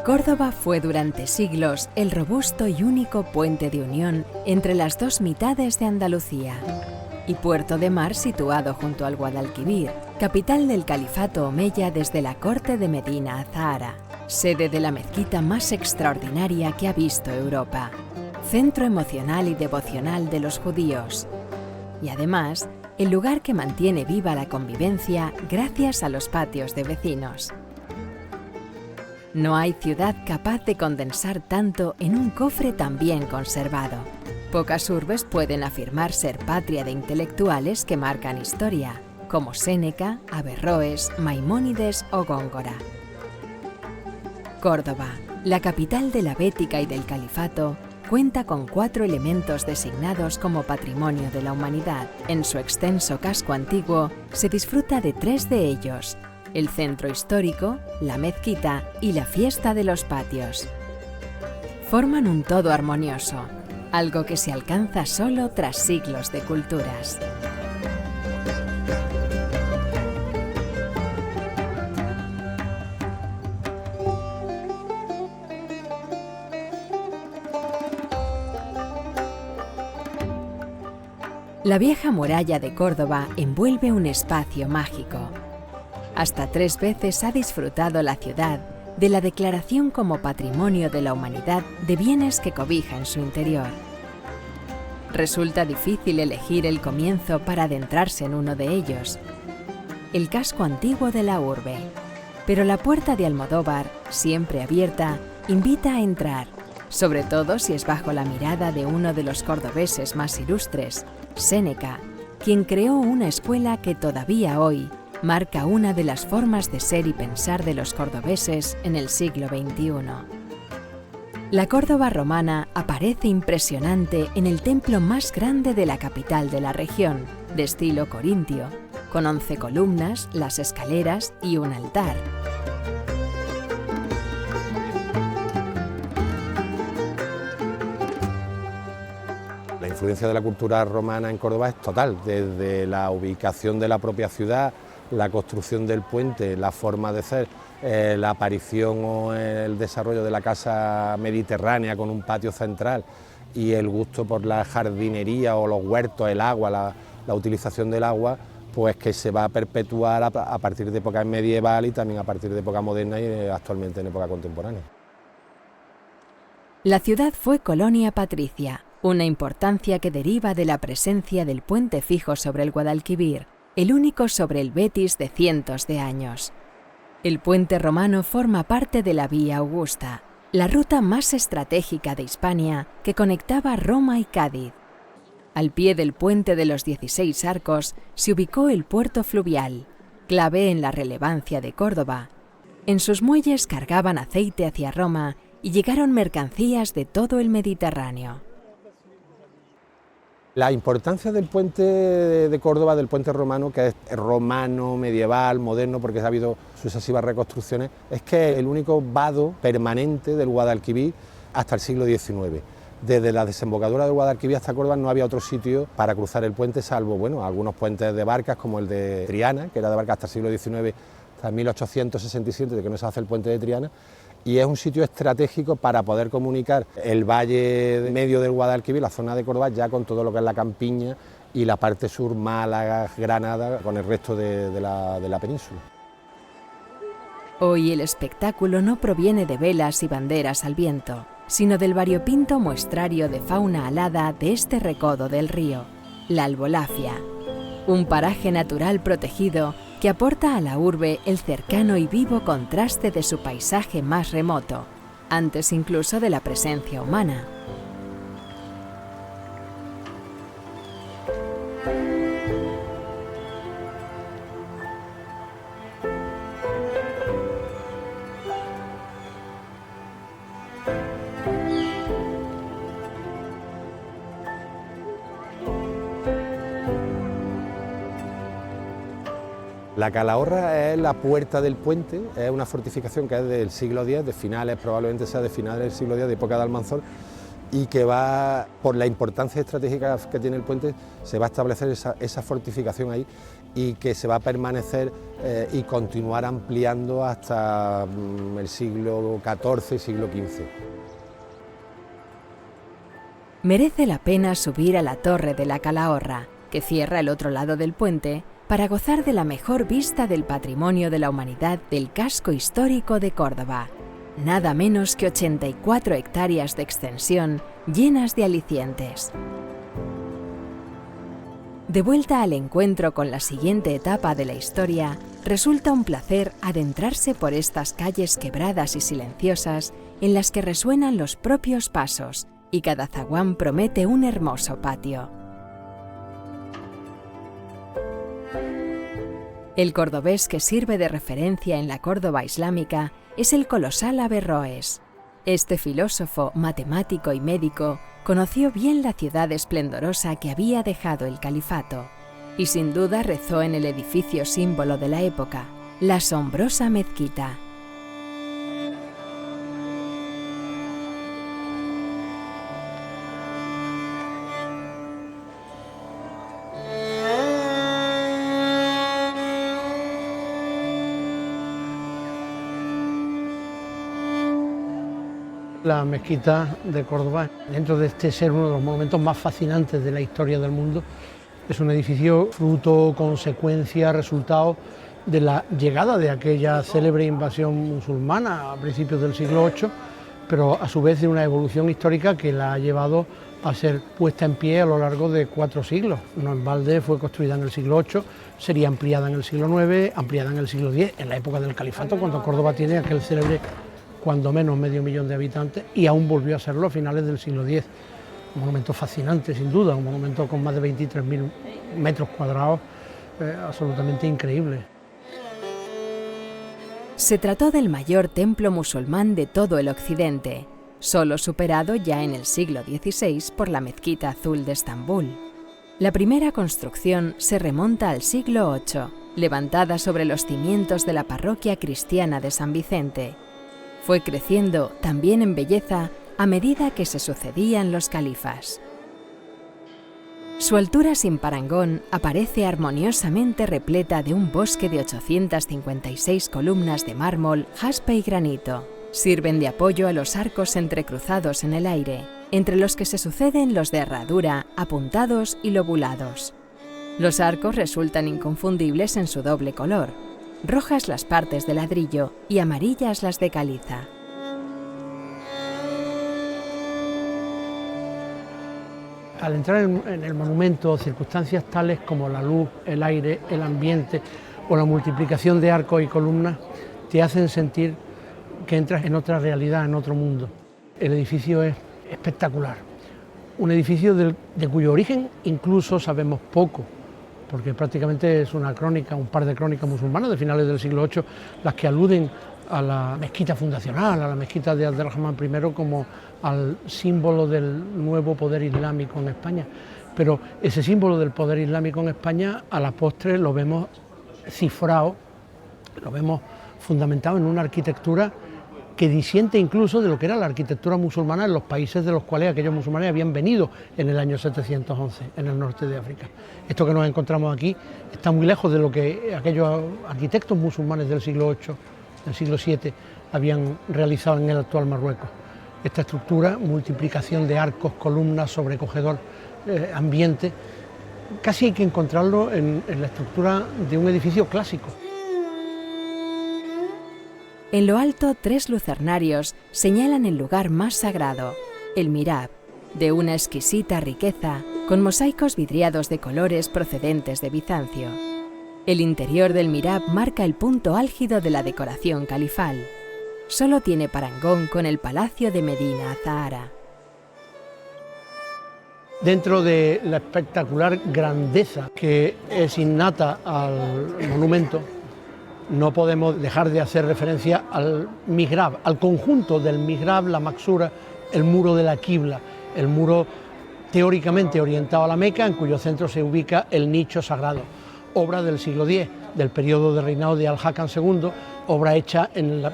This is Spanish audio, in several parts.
Córdoba fue durante siglos el robusto y único puente de unión entre las dos mitades de Andalucía y puerto de mar situado junto al Guadalquivir, capital del califato omeya desde la corte de Medina Azahara, sede de la mezquita más extraordinaria que ha visto Europa, centro emocional y devocional de los judíos, y además el lugar que mantiene viva la convivencia gracias a los patios de vecinos. No hay ciudad capaz de condensar tanto en un cofre tan bien conservado. Pocas urbes pueden afirmar ser patria de intelectuales que marcan historia, como Séneca, Averroes, Maimónides o Góngora. Córdoba, la capital de la Bética y del Califato, cuenta con 4 elementos designados como Patrimonio de la Humanidad. En su extenso casco antiguo se disfruta de 3 de ellos: el centro histórico, la mezquita y la fiesta de los patios. Forman un todo armonioso, algo que se alcanza solo tras siglos de culturas. La vieja muralla de Córdoba envuelve un espacio mágico. Hasta 3 veces ha disfrutado la ciudad de la declaración como Patrimonio de la Humanidad de bienes que cobija en su interior. Resulta difícil elegir el comienzo para adentrarse en uno de ellos, el casco antiguo de la urbe, pero la puerta de Almodóvar, siempre abierta, invita a entrar, sobre todo si es bajo la mirada de uno de los cordobeses más ilustres, Séneca, quien creó una escuela que todavía hoy marca una de las formas de ser y pensar de los cordobeses en el siglo XXI. La Córdoba romana aparece impresionante en el templo más grande de la capital de la región, de estilo corintio, con 11 columnas, las escaleras y un altar. La influencia de la cultura romana en Córdoba es total, desde la ubicación de la propia ciudad, la construcción del puente, la forma de ser, la aparición o el desarrollo de la casa mediterránea con un patio central y el gusto por la jardinería o los huertos, el agua, la utilización del agua, pues que se va a perpetuar a partir de época medieval y también a partir de época moderna y actualmente en época contemporánea. La ciudad fue colonia patricia, una importancia que deriva de la presencia del puente fijo sobre el Guadalquivir, el único sobre el Betis de cientos de años. El puente romano forma parte de la Vía Augusta, la ruta más estratégica de Hispania que conectaba Roma y Cádiz. Al pie del puente de los 16 arcos se ubicó el puerto fluvial, clave en la relevancia de Córdoba. En sus muelles cargaban aceite hacia Roma y llegaron mercancías de todo el Mediterráneo. La importancia del puente de Córdoba, del puente romano, que es romano, medieval, moderno, porque ha habido sucesivas reconstrucciones, es que es el único vado permanente del Guadalquivir hasta el siglo XIX. Desde la desembocadura del Guadalquivir hasta Córdoba no había otro sitio para cruzar el puente, salvo algunos puentes de barcas, como el de Triana, que era de barcas hasta el siglo XIX, hasta 1867, de que no se hace el puente de Triana. Y es un sitio estratégico para poder comunicar el valle medio del Guadalquivir, la zona de Córdoba, ya con todo lo que es la campiña y la parte sur, Málaga, Granada, con el resto de la península. Hoy el espectáculo no proviene de velas y banderas al viento, sino del variopinto muestrario de fauna alada de este recodo del río, la Albolafia, un paraje natural protegido que aporta a la urbe el cercano y vivo contraste de su paisaje más remoto, antes incluso de la presencia humana. La Calahorra es la puerta del puente, es una fortificación que es del siglo X, de finales, probablemente sea de finales del siglo X, de época de Almanzor, y que va, por la importancia estratégica que tiene el puente, se va a establecer esa fortificación ahí y que se va a permanecer y continuar ampliando hasta el siglo XIV, siglo XV. Merece la pena subir a la Torre de la Calahorra, que cierra el otro lado del puente, para gozar de la mejor vista del patrimonio de la humanidad del casco histórico de Córdoba. Nada menos que 84 hectáreas de extensión llenas de alicientes. De vuelta al encuentro con la siguiente etapa de la historia, resulta un placer adentrarse por estas calles quebradas y silenciosas en las que resuenan los propios pasos y cada zaguán promete un hermoso patio. El cordobés que sirve de referencia en la Córdoba islámica es el colosal Averroes. Este filósofo, matemático y médico conoció bien la ciudad esplendorosa que había dejado el califato y sin duda rezó en el edificio símbolo de la época, la asombrosa mezquita. La mezquita de Córdoba, dentro de este ser uno de los monumentos más fascinantes de la historia del mundo, es un edificio fruto, consecuencia, resultado de la llegada de aquella célebre invasión musulmana a principios del siglo VIII, pero a su vez de una evolución histórica que la ha llevado a ser puesta en pie a lo largo de 4 siglos. No en balde fue construida en el siglo VIII, sería ampliada en el siglo IX, ampliada en el siglo X, en la época del califato, cuando Córdoba tiene aquel célebre cuando menos medio millón de habitantes, y aún volvió a serlo a finales del siglo X. Un monumento fascinante, sin duda, un monumento con más de 23.000 metros cuadrados, absolutamente increíble. Se trató del mayor templo musulmán de todo el occidente, solo superado ya en el siglo XVI por la Mezquita Azul de Estambul. La primera construcción se remonta al siglo VIII, levantada sobre los cimientos de la parroquia cristiana de San Vicente. Fue creciendo también en belleza a medida que se sucedían los califas. Su altura sin parangón aparece armoniosamente repleta de un bosque de 856 columnas de mármol, jaspe y granito. Sirven de apoyo a los arcos entrecruzados en el aire, entre los que se suceden los de herradura, apuntados y lobulados. Los arcos resultan inconfundibles en su doble color, rojas las partes de ladrillo y amarillas las de caliza. Al entrar en el monumento, circunstancias tales como la luz, el aire, el ambiente o la multiplicación de arcos y columnas te hacen sentir que entras en otra realidad, en otro mundo. El edificio es espectacular, un edificio de cuyo origen incluso sabemos poco, porque prácticamente es una crónica, un par de crónicas musulmanas de finales del siglo VIII, las que aluden a la mezquita fundacional, a la mezquita de Abd-el-Rahman I como al símbolo del nuevo poder islámico en España. Pero ese símbolo del poder islámico en España, a la postre lo vemos cifrado, lo vemos fundamentado en una arquitectura que disiente incluso de lo que era la arquitectura musulmana en los países de los cuales aquellos musulmanes habían venido en el año 711, en el norte de África. Esto que nos encontramos aquí está muy lejos de lo que aquellos arquitectos musulmanes del siglo VIII, del siglo VII, habían realizado en el actual Marruecos. Esta estructura, multiplicación de arcos, columnas, sobrecogedor ambiente, casi hay que encontrarlo en la estructura de un edificio clásico. En lo alto, 3 lucernarios señalan el lugar más sagrado, el Mihrab, de una exquisita riqueza, con mosaicos vidriados de colores procedentes de Bizancio. El interior del Mihrab marca el punto álgido de la decoración califal. Solo tiene parangón con el Palacio de Medina Azahara. Dentro de la espectacular grandeza que es innata al monumento, no podemos dejar de hacer referencia al mihrab, al conjunto del mihrab, la maksura, el muro de la Qibla, el muro teóricamente orientado a la Meca, en cuyo centro se ubica el nicho sagrado. obra del siglo X, del periodo de reinado de Al-Hakam II, obra hecha,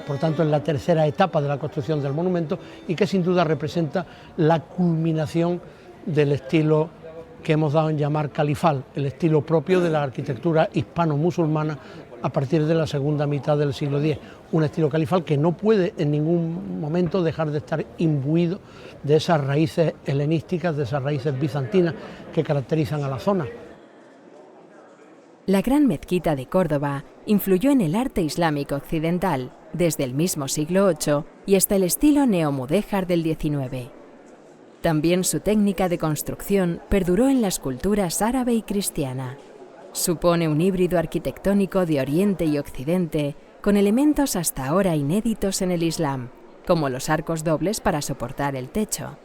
por tanto, en la tercera etapa de la construcción del monumento y que sin duda representa la culminación del estilo que hemos dado en llamar califal, el estilo propio de la arquitectura hispano-musulmana a partir de la segunda mitad del siglo X, un estilo califal que no puede en ningún momento dejar de estar imbuido de esas raíces helenísticas, de esas raíces bizantinas que caracterizan a la zona. La Gran Mezquita de Córdoba influyó en el arte islámico occidental desde el mismo siglo VIII y hasta el estilo neomudéjar del XIX. También su técnica de construcción perduró en las culturas árabe y cristiana. Supone un híbrido arquitectónico de Oriente y Occidente con elementos hasta ahora inéditos en el Islam, como los arcos dobles para soportar el techo.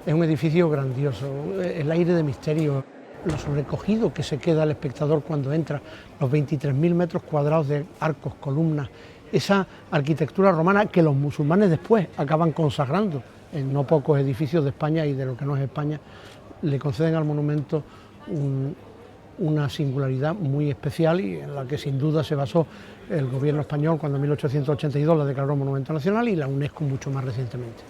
Es un edificio grandioso, el aire de misterio, lo sobrecogido que se queda el espectador cuando entra, los 23.000 metros cuadrados de arcos, columnas, esa arquitectura romana que los musulmanes después acaban consagrando en no pocos edificios de España y de lo que no es España, le conceden al monumento una singularidad muy especial y en la que sin duda se basó el gobierno español cuando en 1882 la declaró Monumento Nacional y la UNESCO mucho más recientemente.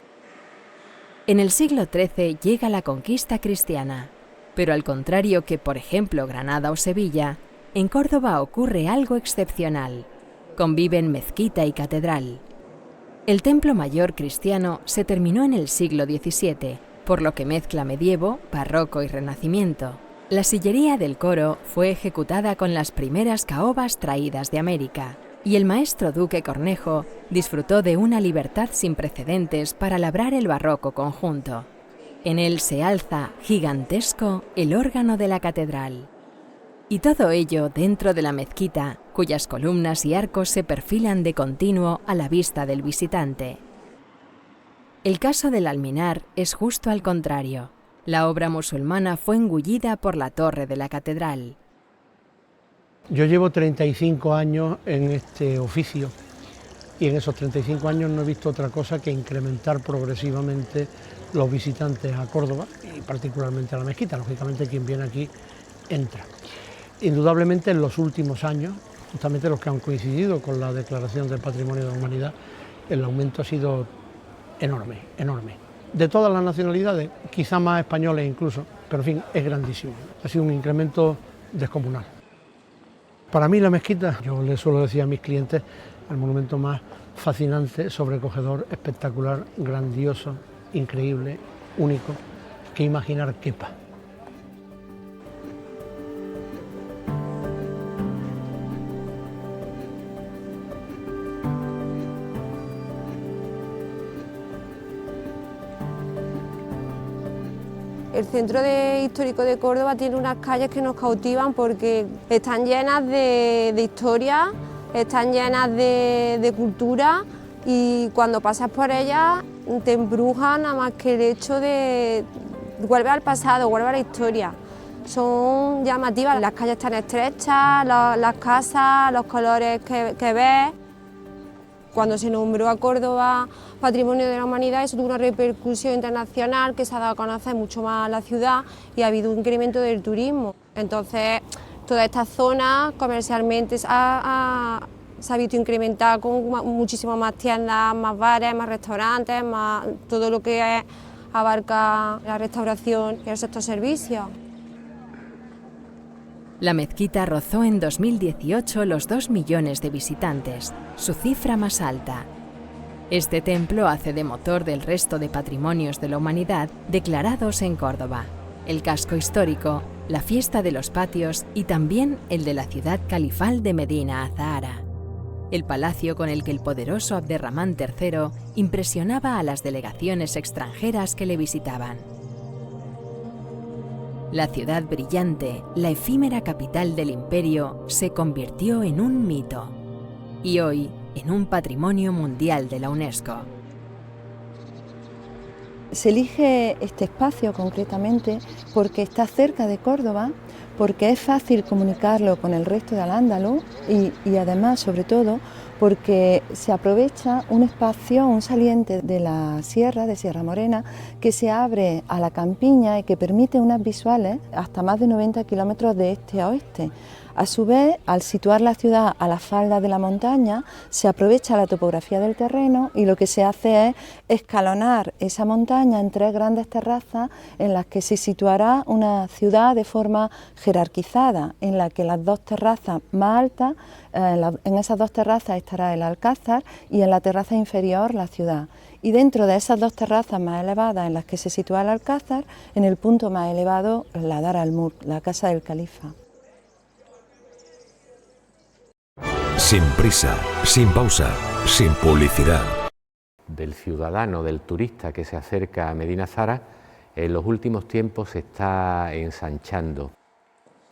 En el siglo XIII llega la conquista cristiana, pero al contrario que, por ejemplo, Granada o Sevilla, en Córdoba ocurre algo excepcional. Conviven mezquita y catedral. El templo mayor cristiano se terminó en el siglo XVII, por lo que mezcla medievo, barroco y renacimiento. La sillería del coro fue ejecutada con las primeras caobas traídas de América, y el maestro Duque Cornejo disfrutó de una libertad sin precedentes para labrar el barroco conjunto. En él se alza, gigantesco, el órgano de la catedral. Y todo ello dentro de la mezquita, cuyas columnas y arcos se perfilan de continuo a la vista del visitante. El caso del alminar es justo al contrario. La obra musulmana fue engullida por la torre de la catedral. Yo llevo 35 años en este oficio y en esos 35 años no he visto otra cosa que incrementar progresivamente los visitantes a Córdoba y particularmente a la mezquita. Lógicamente quien viene aquí entra. Indudablemente en los últimos años, justamente los que han coincidido con la declaración del Patrimonio de la Humanidad, el aumento ha sido enorme, enorme. De todas las nacionalidades, quizá más españoles incluso, pero en fin, es grandísimo. Ha sido un incremento descomunal. Para mí la mezquita, yo le suelo decir a mis clientes, el monumento más fascinante, sobrecogedor, espectacular, grandioso, increíble, único, que imaginar quepa. El centro histórico de Córdoba tiene unas calles que nos cautivan porque están llenas de historia, están llenas de cultura y cuando pasas por ellas te embrujan nada más que el hecho de vuelve al pasado, vuelve a la historia. Son llamativas, las calles están estrechas, las casas, los colores que ves. Cuando se nombró a Córdoba Patrimonio de la Humanidad, eso tuvo una repercusión internacional que se ha dado a conocer mucho más la ciudad y ha habido un incremento del turismo. Entonces, toda esta zona comercialmente se ha visto incrementada con muchísimas más tiendas, más bares, más restaurantes, más todo lo que abarca la restauración y el sector servicios. La mezquita rozó en 2018 los 2 millones de visitantes, su cifra más alta. Este templo hace de motor del resto de patrimonios de la humanidad declarados en Córdoba, el casco histórico, la fiesta de los patios y también el de la ciudad califal de Medina Azahara, el palacio con el que el poderoso Abderramán III impresionaba a las delegaciones extranjeras que le visitaban. La ciudad brillante, la efímera capital del imperio, se convirtió en un mito y hoy en un patrimonio mundial de la UNESCO. Se elige este espacio concretamente porque está cerca de Córdoba, porque es fácil comunicarlo con el resto de Al-Ándalus y además, sobre todo, porque se aprovecha un espacio, un saliente de la sierra, de Sierra Morena, que se abre a la campiña y que permite unas visuales hasta más de 90 kilómetros de este a oeste. A su vez, al situar la ciudad a la falda de la montaña, se aprovecha la topografía del terreno y lo que se hace es escalonar esa montaña en 3 grandes terrazas en las que se situará una ciudad de forma jerarquizada, en la que las 2 terrazas más altas, en esas 2 terrazas estará el Alcázar y en la terraza inferior la ciudad. Y dentro de esas 2 terrazas más elevadas en las que se sitúa el Alcázar, en el punto más elevado, la Dar al-Mulk, la casa del califa. Sin prisa, sin pausa, sin publicidad. Del ciudadano, del turista que se acerca a Medina Zara, en los últimos tiempos se está ensanchando.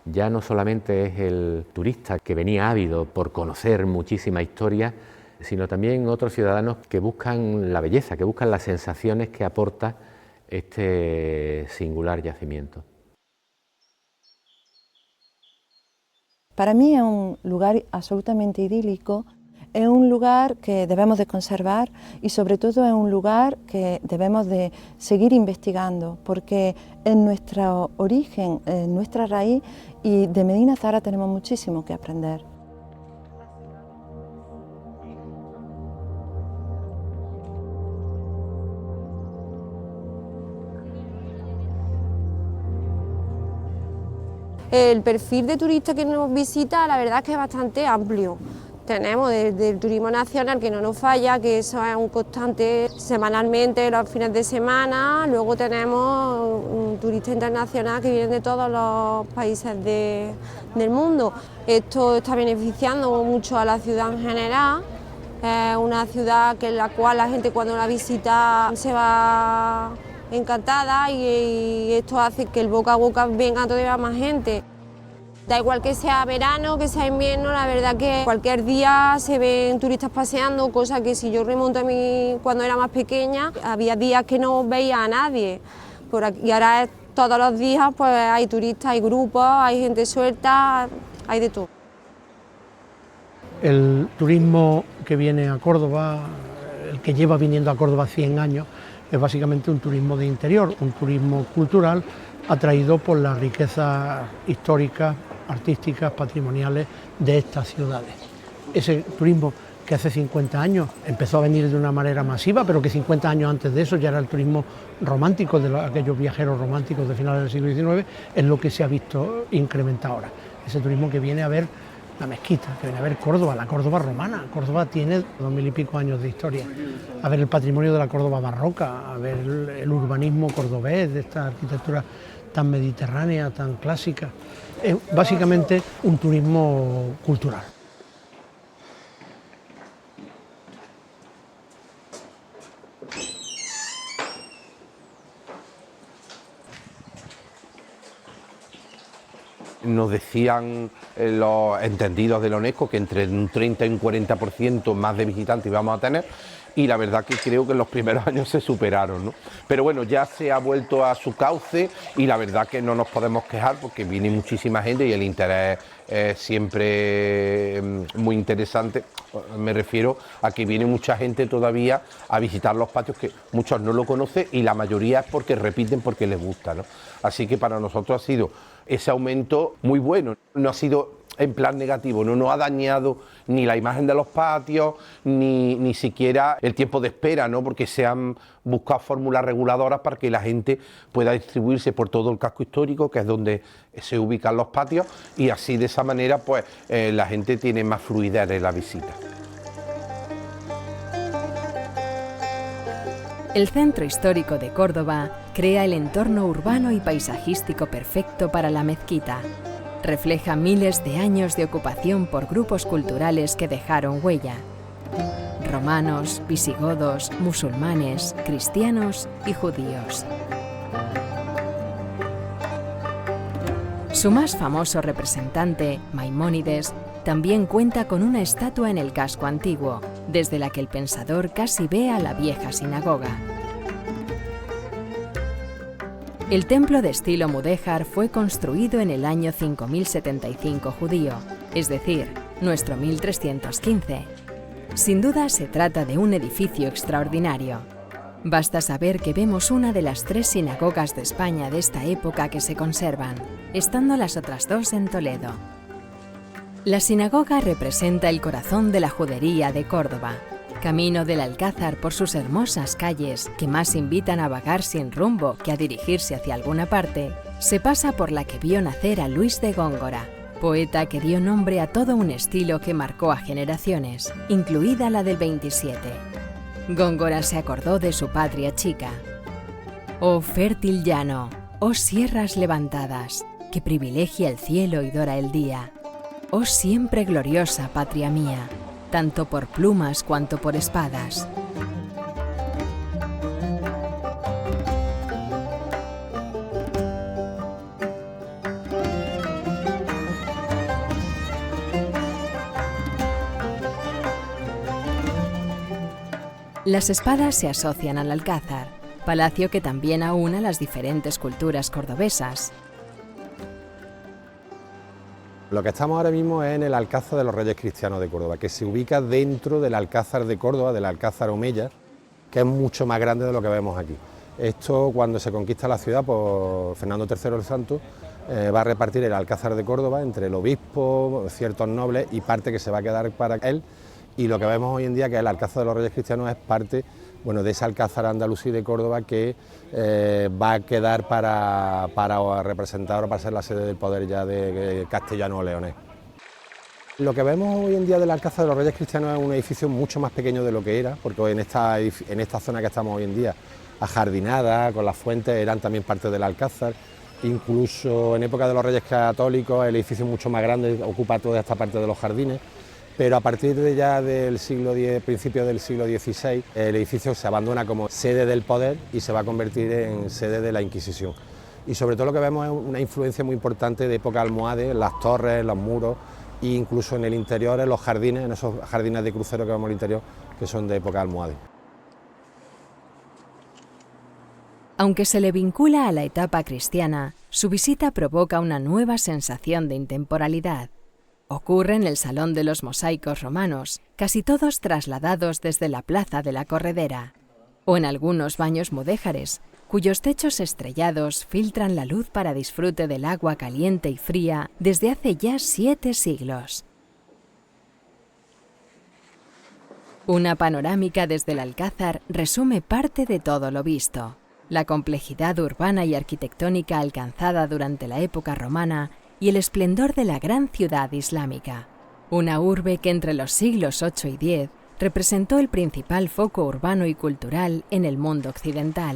Ya no solamente es el turista que venía ávido por conocer muchísima historia, sino también otros ciudadanos que buscan la belleza, que buscan las sensaciones que aporta este singular yacimiento. Para mí es un lugar absolutamente idílico, es un lugar que debemos de conservar y sobre todo es un lugar que debemos de seguir investigando, porque en nuestro origen, en nuestra raíz, y de Medina Zara tenemos muchísimo que aprender. El perfil de turista que nos visita, la verdad es que es bastante amplio. Tenemos desde el turismo nacional, que no nos falla, que eso es un constante semanalmente, los fines de semana. Luego tenemos un turista internacional que viene de todos los países del mundo. Esto está beneficiando mucho a la ciudad en general. Es una ciudad en la cual la gente cuando la visita se va encantada y esto hace que el boca a boca venga todavía más gente. Da igual que sea verano, que sea invierno, la verdad que cualquier día se ven turistas paseando, cosa que si yo remonto a mí cuando era más pequeña, había días que no veía a nadie. Por aquí, y ahora todos los días pues hay turistas, hay grupos, hay gente suelta, hay de todo. El turismo que viene a Córdoba, el que lleva viniendo a Córdoba 100 años, es básicamente un turismo de interior, un turismo cultural atraído por la riqueza histórica, artísticas, patrimoniales de estas ciudades. Ese turismo que hace 50 años empezó a venir de una manera masiva, pero que 50 años antes de eso ya era el turismo romántico, de aquellos viajeros románticos de finales del siglo XIX, es lo que se ha visto incrementar ahora. Ese turismo que viene a ver la mezquita, que viene a ver Córdoba, la Córdoba romana. Córdoba tiene 2000 y pico años de historia. A ver el patrimonio de la Córdoba barroca, a ver el urbanismo cordobés, de esta arquitectura tan mediterránea, tan clásica. Es básicamente un turismo cultural. Nos decían los entendidos de la UNESCO que entre un 30 y un 40% más de visitantes íbamos a tener, y la verdad que creo que en los primeros años se superaron, ¿no? Pero bueno, ya se ha vuelto a su cauce y la verdad que no nos podemos quejar porque viene muchísima gente y el interés es siempre muy interesante. Me refiero a que viene mucha gente todavía a visitar los patios, que muchos no lo conocen y la mayoría es porque repiten, porque les gusta, ¿no? Así que para nosotros ha sido ese aumento muy bueno, no ha sido en plan negativo, no nos ha dañado ni la imagen de los patios, ni siquiera el tiempo de espera, ¿no? Porque se han buscado fórmulas reguladoras para que la gente pueda distribuirse por todo el casco histórico, que es donde se ubican los patios, y así de esa manera pues la gente tiene más fluidez en la visita. El centro histórico de Córdoba crea el entorno urbano y paisajístico perfecto para la mezquita. Refleja miles de años de ocupación por grupos culturales que dejaron huella. Romanos, visigodos, musulmanes, cristianos y judíos. Su más famoso representante, Maimónides, también cuenta con una estatua en el casco antiguo, desde la que el pensador casi ve a la vieja sinagoga. El templo de estilo mudéjar fue construido en el año 5075 judío, es decir, nuestro 1315. Sin duda se trata de un edificio extraordinario. Basta saber que vemos una de las 3 sinagogas de España de esta época que se conservan, estando las otras 2 en Toledo. La sinagoga representa el corazón de la judería de Córdoba, camino del Alcázar por sus hermosas calles que más invitan a vagar sin rumbo que a dirigirse hacia alguna parte. Se pasa por la que vio nacer a Luis de Góngora, poeta que dio nombre a todo un estilo que marcó a generaciones, incluida la del 27. Góngora se acordó de su patria chica. Oh fértil llano, oh sierras levantadas, que privilegia el cielo y dora el día. Oh siempre gloriosa patria mía, tanto por plumas cuanto por espadas. Las espadas se asocian al Alcázar, palacio que también aúna las diferentes culturas cordobesas. Lo que estamos ahora mismo es en el Alcázar de los Reyes Cristianos de Córdoba, que se ubica dentro del Alcázar de Córdoba, del Alcázar Omeya, que es mucho más grande de lo que vemos aquí. Esto, cuando se conquista la ciudad por Fernando III el Santo, va a repartir el Alcázar de Córdoba entre el obispo, ciertos nobles y parte que se va a quedar para él. Y lo que vemos hoy en día, que el Alcázar de los Reyes Cristianos, es parte, bueno, de ese Alcázar andalusí de Córdoba que va a quedar para representar o para ser la sede del poder ya de castellano-leonés. Lo que vemos hoy en día del Alcázar de los Reyes Cristianos es un edificio mucho más pequeño de lo que era, porque hoy en esta zona que estamos hoy en día, ajardinada, con las fuentes, eran también parte del Alcázar. Incluso en época de los Reyes Católicos el edificio es mucho más grande, ocupa toda esta parte de los jardines. Pero a partir de ya del siglo X, principios del siglo XVI, el edificio se abandona como sede del poder y se va a convertir en sede de la Inquisición. Y sobre todo lo que vemos es una influencia muy importante de época almohade, en las torres, en los muros e incluso en el interior, en los jardines, en esos jardines de crucero que vemos en el interior, que son de época almohade. Aunque se le vincula a la etapa cristiana, su visita provoca una nueva sensación de intemporalidad. Ocurre en el Salón de los Mosaicos romanos, casi todos trasladados desde la Plaza de la Corredera, o en algunos baños mudéjares, cuyos techos estrellados filtran la luz para disfrute del agua caliente y fría desde hace ya 7 siglos. Una panorámica desde el Alcázar resume parte de todo lo visto. La complejidad urbana y arquitectónica alcanzada durante la época romana y el esplendor de la gran ciudad islámica, una urbe que entre los siglos VIII y X representó el principal foco urbano y cultural en el mundo occidental.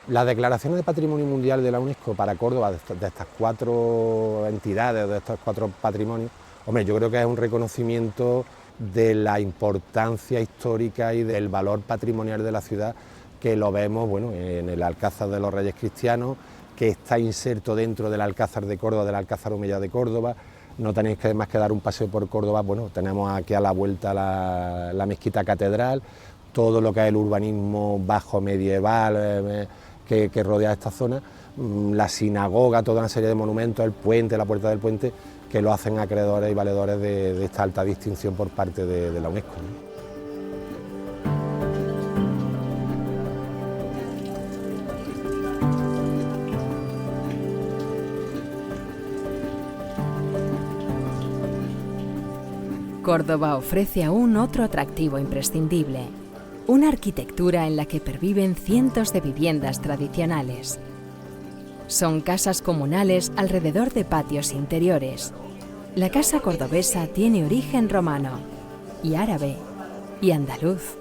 Las declaraciones de Patrimonio Mundial de la UNESCO para Córdoba, de estas 4 entidades, de estos 4 patrimonios, hombre, yo creo que es un reconocimiento de la importancia histórica y del valor patrimonial de la ciudad, que lo vemos, bueno, en el Alcázar de los Reyes Cristianos, que está inserto dentro del Alcázar de Córdoba, del Alcázar Omeya de Córdoba. No tenéis que más que dar un paseo por Córdoba, bueno, tenemos aquí a la vuelta la mezquita catedral, todo lo que es el urbanismo bajo medieval que rodea esta zona, la sinagoga, toda una serie de monumentos, el puente, la puerta del puente, que lo hacen acreedores y valedores de esta alta distinción por parte de la UNESCO, ¿no? Córdoba ofrece aún otro atractivo imprescindible, una arquitectura en la que perviven cientos de viviendas tradicionales. Son casas comunales alrededor de patios interiores. La casa cordobesa tiene origen romano, y árabe, y andaluz,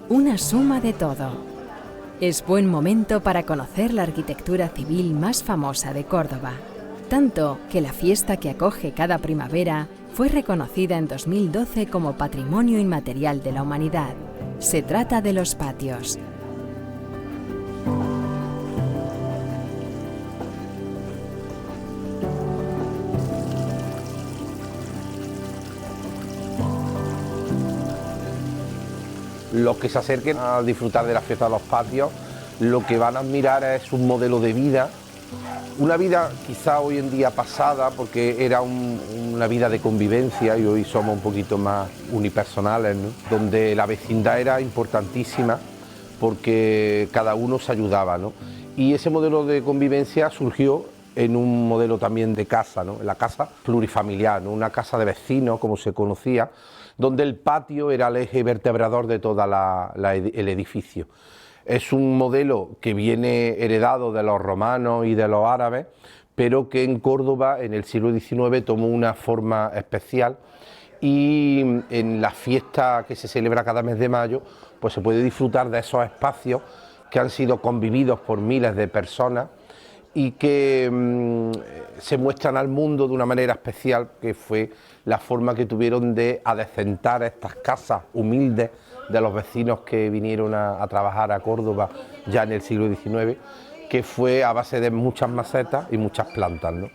una suma de todo. Es buen momento para conocer la arquitectura civil más famosa de Córdoba, tanto que la fiesta que acoge cada primavera fue reconocida en 2012 como Patrimonio Inmaterial de la Humanidad. Se trata de los patios. Los que se acerquen a disfrutar de la fiesta de los patios, lo que van a admirar es un modelo de vida Una vida quizá hoy en día pasada, porque era una vida de convivencia y hoy somos un poquito más unipersonales, ¿no? Donde la vecindad era importantísima porque cada uno se ayudaba, ¿no? Y ese modelo de convivencia surgió en un modelo también de casa, ¿no? La casa plurifamiliar, ¿no? Una casa de vecinos, como se conocía, donde el patio era el eje vertebrador de todo el edificio. Es un modelo que viene heredado de los romanos y de los árabes, pero que en Córdoba en el siglo XIX tomó una forma especial, y en la fiesta que se celebra cada mes de mayo, pues se puede disfrutar de esos espacios que han sido convividos por miles de personas y que se muestran al mundo de una manera especial, que fue la forma que tuvieron de adecentar estas casas humildes de los vecinos que vinieron a trabajar a Córdoba ya en el siglo XIX, que fue a base de muchas macetas y muchas plantas, ¿no?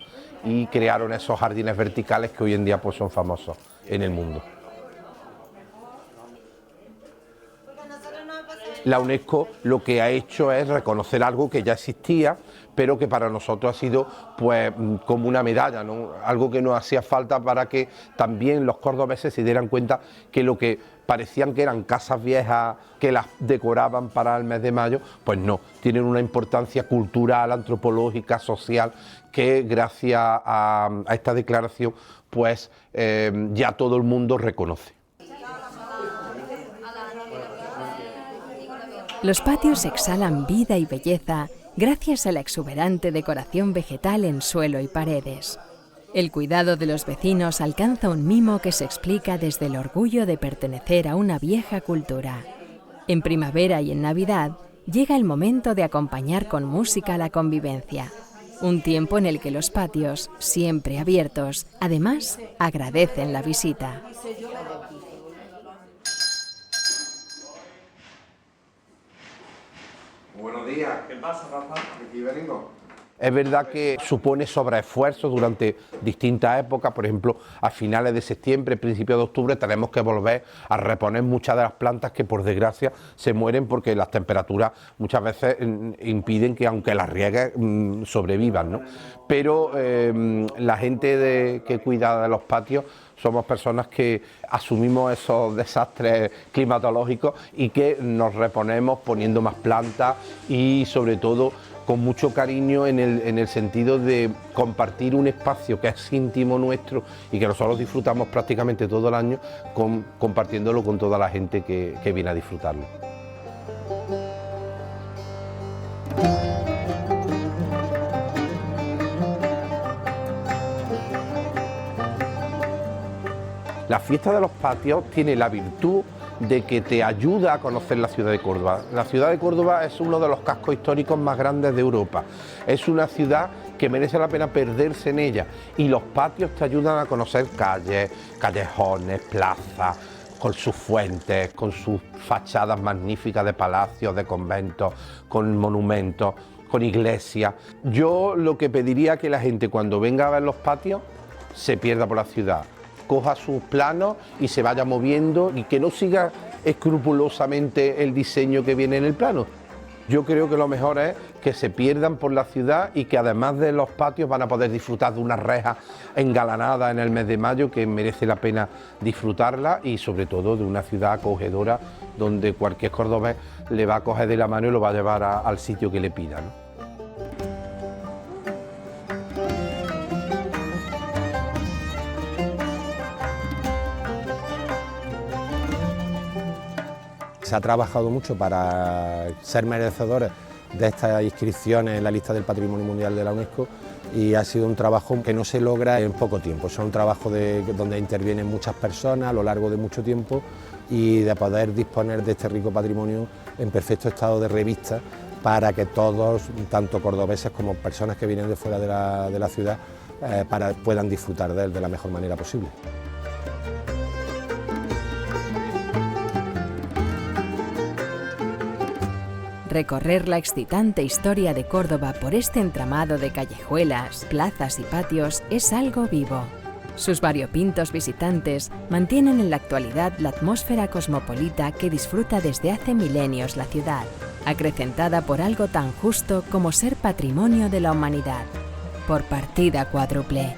Y crearon esos jardines verticales que hoy en día pues son famosos en el mundo. La UNESCO lo que ha hecho es reconocer algo que ya existía, pero que para nosotros ha sido pues como una medalla, ¿no? Algo que nos hacía falta para que también los cordobeses se dieran cuenta que lo que parecían que eran casas viejas que las decoraban para el mes de mayo, pues no, tienen una importancia cultural, antropológica, social, que gracias a esta declaración pues ya todo el mundo reconoce. Los patios exhalan vida y belleza gracias a la exuberante decoración vegetal en suelo y paredes. El cuidado de los vecinos alcanza un mimo que se explica desde el orgullo de pertenecer a una vieja cultura. En primavera y en Navidad llega el momento de acompañar con música la convivencia. Un tiempo en el que los patios, siempre abiertos, además agradecen la visita. Buenos días. ¿Qué pasa, Rafa? Aquí venimos. Es verdad que supone sobreesfuerzo durante distintas épocas, por ejemplo, a finales de septiembre, principios de octubre, tenemos que volver a reponer muchas de las plantas que por desgracia se mueren porque las temperaturas muchas veces impiden que aunque las riegues sobrevivan, ¿no? Pero la gente que cuida de los patios somos personas que asumimos esos desastres climatológicos y que nos reponemos poniendo más plantas y sobre todo con mucho cariño en el sentido de compartir un espacio que es íntimo nuestro y que nosotros disfrutamos prácticamente todo el año, compartiéndolo con toda la gente que viene a disfrutarlo. La fiesta de los patios tiene la virtud de que te ayuda a conocer la ciudad de Córdoba. La ciudad de Córdoba es uno de los cascos históricos más grandes de Europa. Es una ciudad que merece la pena perderse en ella y los patios te ayudan a conocer calles, callejones, plazas, con sus fuentes, con sus fachadas magníficas de palacios, de conventos, con monumentos, con iglesias. Yo lo que pediría es que la gente cuando venga a ver los patios se pierda por la ciudad, coja sus planos y se vaya moviendo y que no siga escrupulosamente el diseño que viene en el plano. Yo creo que lo mejor es que se pierdan por la ciudad y que además de los patios van a poder disfrutar de unas rejas engalanadas en el mes de mayo que merece la pena disfrutarla y sobre todo de una ciudad acogedora donde cualquier cordobés le va a coger de la mano y lo va a llevar al sitio que le pida, ¿no? Se ha trabajado mucho para ser merecedores de estas inscripciones en la lista del Patrimonio Mundial de la UNESCO y ha sido un trabajo que no se logra en poco tiempo. Es un trabajo donde intervienen muchas personas a lo largo de mucho tiempo y de poder disponer de este rico patrimonio en perfecto estado de revista para que todos, tanto cordobeses como personas que vienen de fuera de la ciudad, puedan disfrutar de él de la mejor manera posible. Recorrer la excitante historia de Córdoba por este entramado de callejuelas, plazas y patios es algo vivo. Sus variopintos visitantes mantienen en la actualidad la atmósfera cosmopolita que disfruta desde hace milenios la ciudad. acrecentada por algo tan justo como ser patrimonio de la humanidad, por partida cuádruple.